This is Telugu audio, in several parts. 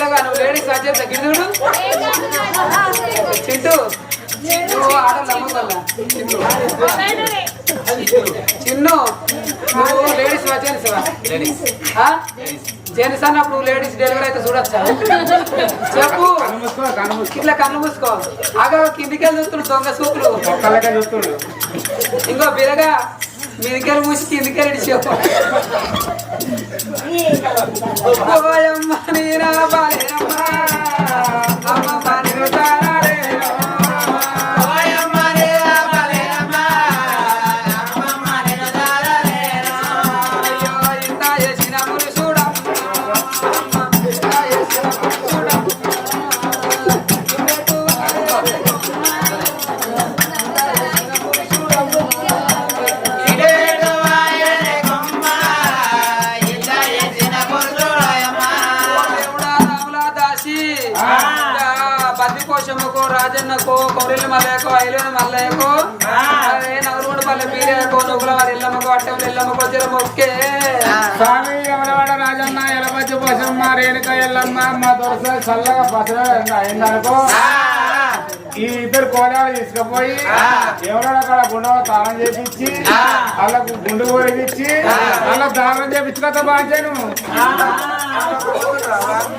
పిల్లగా నువ్వు లేడీస్ వచ్చేది గిడుదుడు చింటూ నువ్వు ఆడలు చిన్ను నువ్వు లేడీస్ వచ్చేది జెంట్స్ అన్నప్పుడు లేడీస్ డెలివరీ అయితే చూడొచ్చా చెప్పు ఇట్లా కన్ను మూసుకో ఆగా కిందికెళ్ళి చూస్తుడు దొంగ సూపులు ఇంకో బిరగా మీ దగ్గర మూసి కిందికెళ్ళి చెప్పు బద్దికోశమ్మకో రాజన్నకో కొరెల్లి మల్లయ్యకో ఐలోని మల్లయ్యకో నవరుగొండ పల్లె పీరియకో నువ్వుల వారి ఇల్లమ్మకో అట్టెల ఇల్లమ్మకో జర మొక్కే స్వామి ఎవరవాడ రాజన్న ఎలబజ్జి పోసమ్మ రేణుక ఎల్లమ్మ మా దొరస చల్లగా పసగా అయిందనుకో ఈ ఇద్దరు కోడాలు తీసుకుపోయి ఎవరో అక్కడ గుండవ తాళం చేపించి వాళ్ళకు గుండు కోరిపించి వాళ్ళ దానం చేపించుకోత బాధ్యను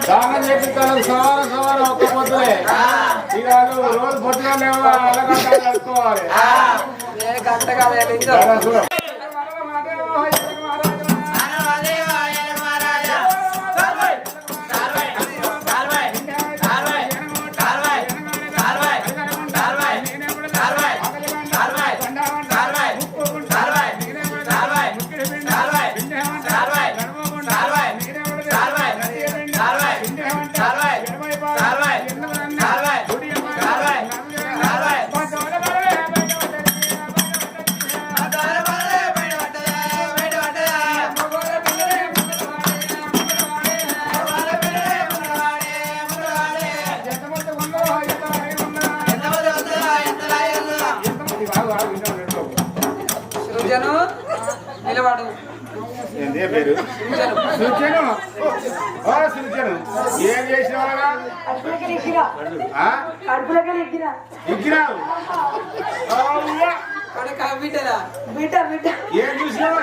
దానం చేపించాలి సవార ఒక్క పొద్దులే ఇక వాళ్ళు రోజు పొద్దుగా లేవు వాళ్ళ కట్టుకోవాలి సృజను నిలబడు పేరు సృజను సృజను ఏం చేసిన ఏం చూసినావా